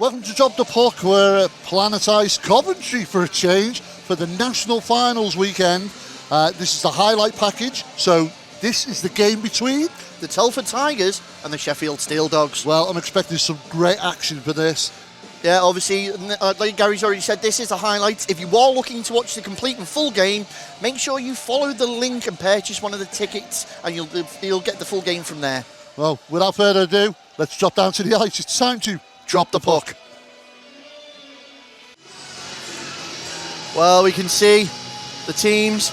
Welcome to Drop the Puck. We're at planetised Coventry for a change for the National Finals weekend. This is the highlight package, so this is the game between the Telford Tigers and the Sheffield Steeldogs. Well, I'm expecting some great action for this. Yeah, obviously, like Gary's already said, this is the highlights. If you are looking to watch the complete and full game, make sure you follow the link and purchase one of the tickets, and you'll get the full game from there. Well, without further ado, let's drop down to the ice. It's time to drop the puck. Well, we can see the teams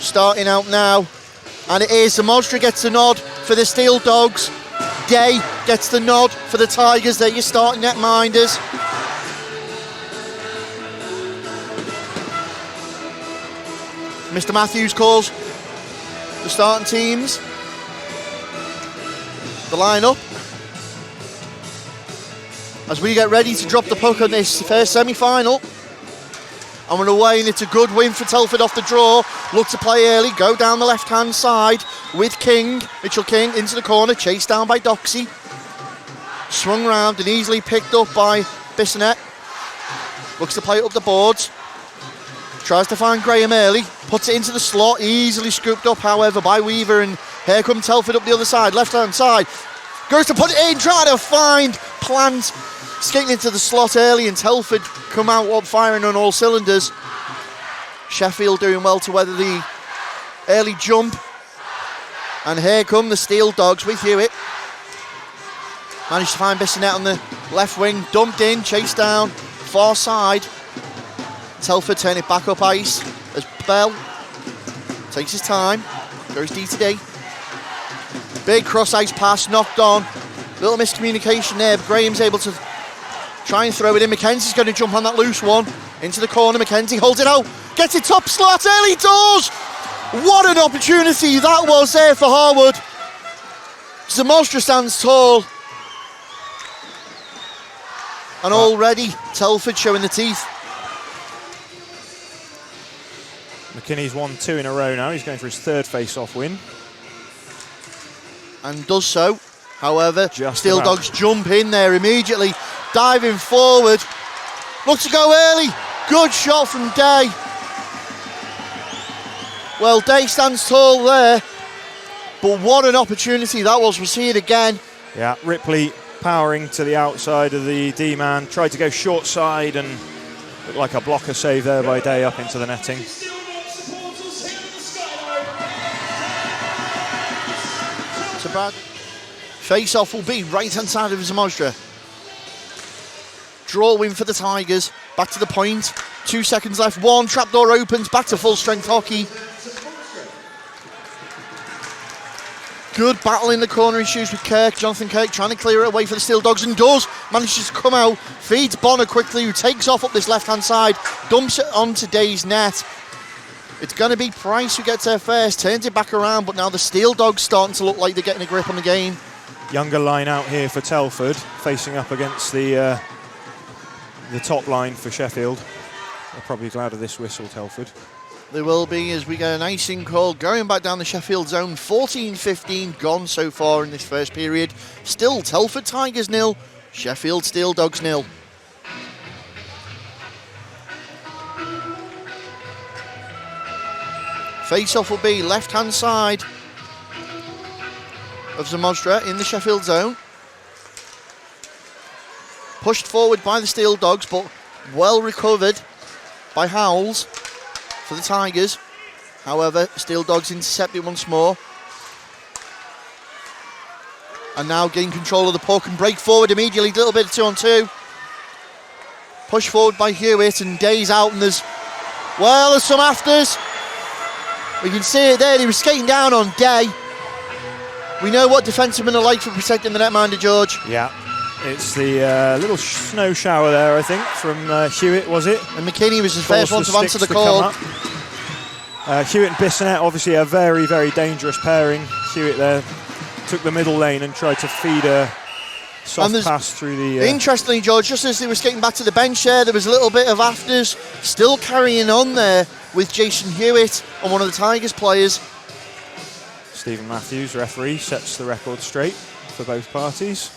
starting out now, and it is Zamostra gets the nod for the Steeldogs. Day gets the nod for the Tigers. They're your starting netminders. Mr. Matthews calls the starting teams. The lineup as we get ready to drop the puck on this first semi-final. And we're away, and it's a good win for Telford off the draw. Look to play early, go down the left-hand side with Mitchell King into the corner, chased down by Doxey. Swung round and easily picked up by Bissonette. Looks to play it up the boards. Tries to find Graham early, puts it into the slot, easily scooped up, however, by Weaver. And here comes Telford up the other side, left-hand side. Goes to put it in, trying to find Plant. Skating into the slot early, and Telford come out up firing on all cylinders. Sheffield doing well to weather the early jump. And here come the Steeldogs with Hewitt. Managed to find Bissonette on the left wing, dumped in, chased down, far side. Telford turn it back up ice as Bell takes his time, goes D to D. Big cross ice pass, knocked on. Little miscommunication there, but Graham's able to try and throw it in. Mackenzie's going to jump on that loose one. Into the corner, Mackenzie holds it out. Gets it top slot, early doors! What an opportunity that was there for Harwood. Zamostra stands tall. And already Telford showing the teeth. McKinney's won 2 in a row now. He's going for his third face-off win. And does so. However, Steeldogs about jump in there immediately, diving forward. Look to go early. Good shot from Day. Well, Day stands tall there, but what an opportunity that was. We'll see it again. Yeah, Ripley powering to the outside of the D-man. Tried to go short side and looked like a blocker save there by Day up into the netting. So Brad. Face-off will be right-hand side of Zamostra. Draw win for the Tigers. Back to the point. 2 seconds left. One trapdoor opens. Back to full-strength hockey. Good battle in the corner issues with Kirk. Jonathan Kirk trying to clear it away for the Steeldogs, and does. Manages to come out. Feeds Bonner quickly, who takes off up this left-hand side. Dumps it onto Day's net. It's going to be Price who gets there first. Turns it back around, but now the Steeldogs starting to look like they're getting a grip on the game. Younger line out here for Telford, facing up against the top line for Sheffield. They're probably glad of this whistle, Telford. They will be, as we get an icing call going back down the Sheffield zone. 14-15 gone so far in this first period. Still Telford Tigers 0, Sheffield Steeldogs 0. Face-off will be left-hand side of Zamostra in the Sheffield zone. Pushed forward by the Steeldogs, but well recovered by Howells for the Tigers. However, Steeldogs intercept it once more. And now gain control of the puck and break forward immediately. A little bit of 2-on-2. Push forward by Hewitt, and Day's out, and there's some afters. We can see it there. He was skating down on Day. We know what defensemen are like for protecting the netminder, George. Yeah, it's the little snow shower there, I think, from Hewitt, was it? And McKinney was the first one to answer the call. Hewitt and Bissonette, obviously a very, very dangerous pairing. Hewitt there took the middle lane and tried to feed a soft pass through the... Interestingly, George, just as they were skating back to the bench there was a little bit of afters still carrying on there with Jason Hewitt on one of the Tigers players. Stephen Matthews, referee, sets the record straight for both parties.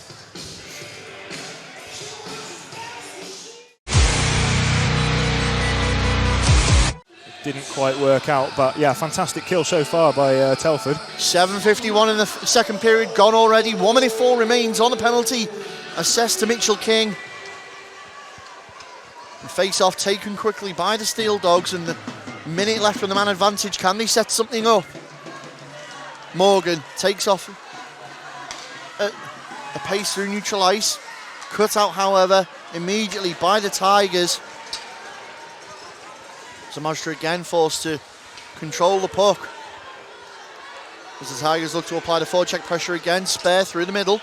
didn't quite work out. But yeah, fantastic kill so far by Telford. 7:51 in the second period gone already. 1 minute 4 remains on the penalty assessed to Mitchell King. Face off taken quickly by the Steeldogs, and the minute left from the man advantage. Can they set something up? Morgan takes off a pace through neutral ice. Cut out, however, immediately by the Tigers. Zamostra again forced to control the puck as the Tigers look to apply the forecheck pressure again. Spare through the middle.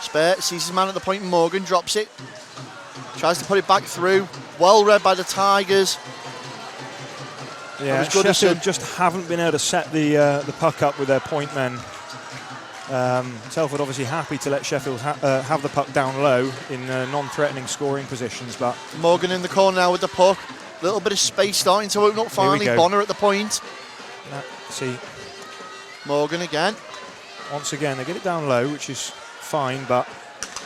Spare sees his man at the point, and Morgan drops it. Tries to put it back through. Well read by the Tigers. Yeah, Sheffield just haven't been able to set the puck up with their point men. Telford obviously happy to let Sheffield have the puck down low in non-threatening scoring positions, but Morgan in the corner now with the puck. A little bit of space starting to open up finally. Bonner at the point. See, Morgan again. Once again, they get it down low, which is fine, but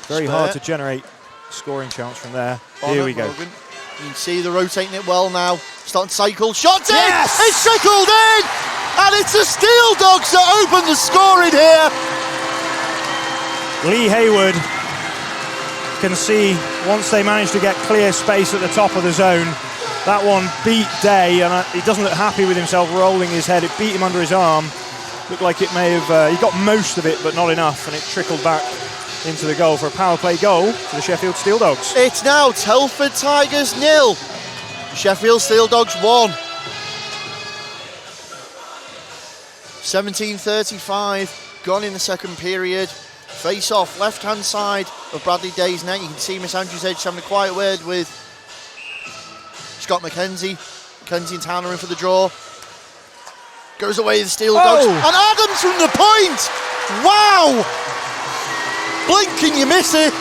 very hard to generate scoring chance from there. Bonner, here we go. Morgan. You can see they're rotating it well now. Starting to cycle. Shots in! Yes! It's trickled in! And it's the Steeldogs that open the scoring here. Lee Hayward can see once they manage to get clear space at the top of the zone. That one beat Day, and he doesn't look happy with himself rolling his head. It beat him under his arm. Looked like it may have, he got most of it, but not enough, and it trickled back into the goal for a power play goal for the Sheffield Steeldogs. It's now Telford Tigers 0, Sheffield Steeldogs 1. 17:35 gone in the second period. Face off left hand side of Bradley Day's net. You can see Miss Andrews Edge having a quiet word with Scott McKenzie. McKenzie and Town are in for the draw. Goes away the Steeldogs. And Adams from the point! Wow! Blink and you miss it.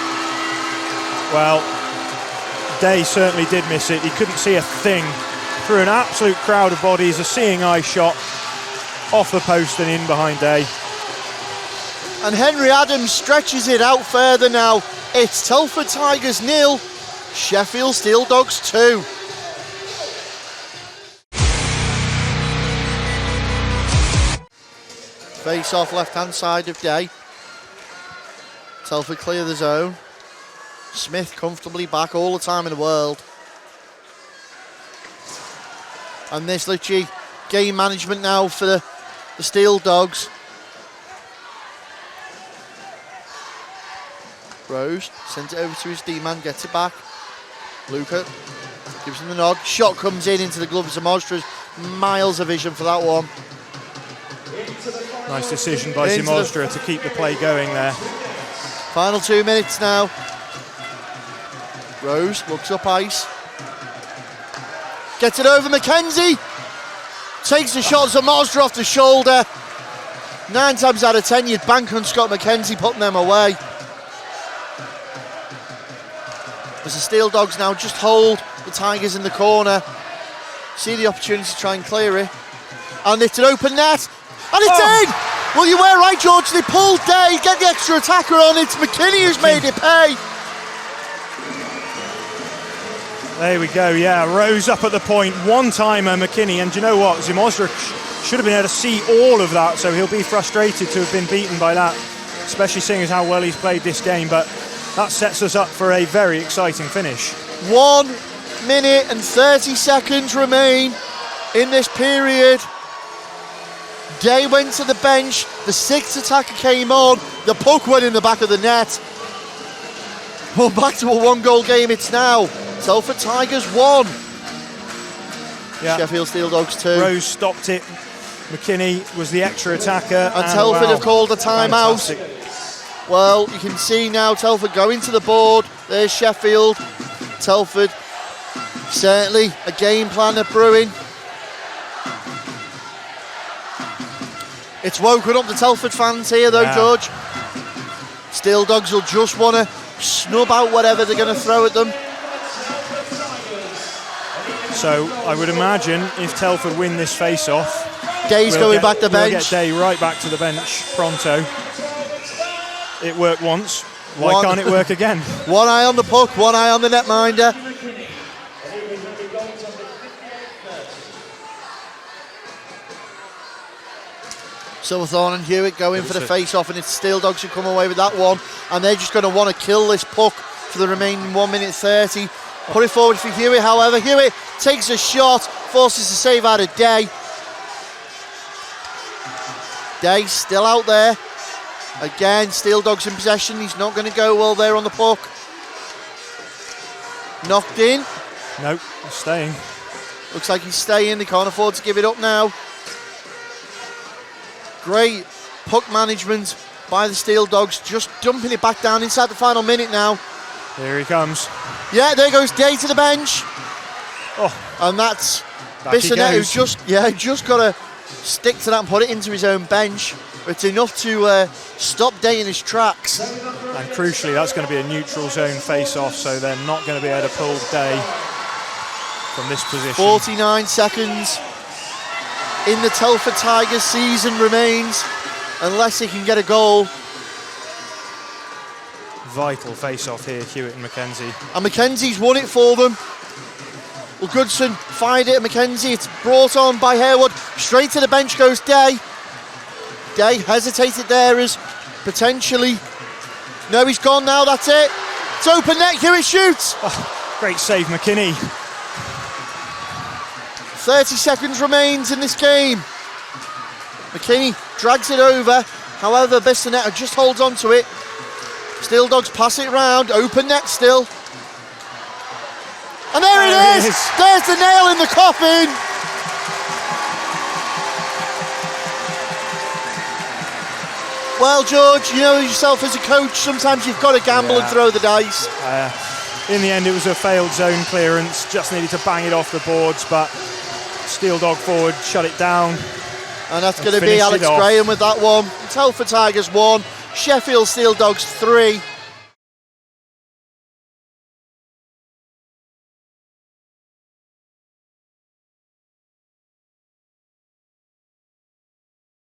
Well, Day certainly did miss it. He couldn't see a thing through an absolute crowd of bodies. A seeing eye shot off the post and in behind Day. And Henry Adams stretches it out further now. It's Telford Tigers 0, Sheffield Steeldogs 2. Face off left hand side of Day. Telford clear the zone. Smith comfortably back all the time in the world. And this literally game management now for the Steeldogs. Rose sends it over to his D-man, gets it back. Luca gives him the nod. Shot comes in into the gloves of Zamostra. Miles of vision for that one. Nice decision by Zamostra to keep the play going there. Final 2 minutes now. Rose looks up ice. Gets it over McKenzie. Takes the shot, Zamostra off the shoulder. 9 times out of 10 you'd bank on Scott McKenzie putting them away. As the Steeldogs now just hold the Tigers in the corner. See the opportunity to try and clear it. And it's an open net. And it's in! Well, you were right, George. They pulled Day, get the extra attacker on. It's McKinney who's made it pay. There we go, yeah. Rose up at the point. One-timer, McKinney. And do you know what? Zamostra should have been able to see all of that, so he'll be frustrated to have been beaten by that, especially seeing as how well he's played this game. But that sets us up for a very exciting finish. 1 minute and 30 seconds remain in this period. Day went to the bench, the 6th attacker came on, the puck went in the back of the net. Well, back to a 1-goal game it's now. Telford Tigers 1. Yeah. Sheffield Steeldogs 2. Rose stopped it. McKinney was the extra attacker. And Telford have called a timeout. Well, you can see now Telford going to the board. There's Sheffield. Telford, certainly a game plan of brewing. It's woken up the Telford fans here though, George. Steeldogs will just want to snub out whatever they're going to throw at them. So I would imagine if Telford win this face-off, Day's going back to the bench. We'll get Day right back to the bench pronto. It worked once. Why can't it work again? One eye on the puck, one eye on the netminder. Silverthorne and Hewitt go in for the face-off, and it's Steeldogs who come away with that one, and they're just going to want to kill this puck for the remaining 1 minute 30. Put it forward for Hewitt, however. Hewitt takes a shot, forces a save out of Day. Day still out there. Again, Steeldogs in possession. He's not going to go well there on the puck. Knocked in. Nope, he's staying. Looks like he's staying. They can't afford to give it up now. Great puck management by the Steeldogs, just dumping it back down inside the final minute now. Here he comes. Yeah, there goes Day to the bench. Oh, and that's BASN who's just got to stick to that and put it into his own bench. It's enough to stop Day in his tracks. And crucially, that's going to be a neutral zone face-off, so they're not going to be able to pull Day from this position. 49 seconds in the Telford Tigers season remains, unless he can get a goal. Vital face-off here, Hewitt and Mackenzie. And Mackenzie's won it for them. Well, Goodson fired it at Mackenzie. It's brought on by Harewood. Straight to the bench goes Day. Day hesitated there as potentially... No, he's gone now, that's it. It's open net, Hewitt shoots. Oh, great save, McKinney. 30 seconds remains in this game. McKinney drags it over. However, Bissonette just holds on to it. Steeldogs pass it round. Open net still. And there it is. There's the nail in the coffin. Well, George, you know yourself as a coach, sometimes you've got to gamble and throw the dice. In the end, it was a failed zone clearance. Just needed to bang it off the boards, but Steeldog forward shut it down. And that's going to be Alex Graham with that one. Telford Tigers 1, Sheffield Steeldogs 3.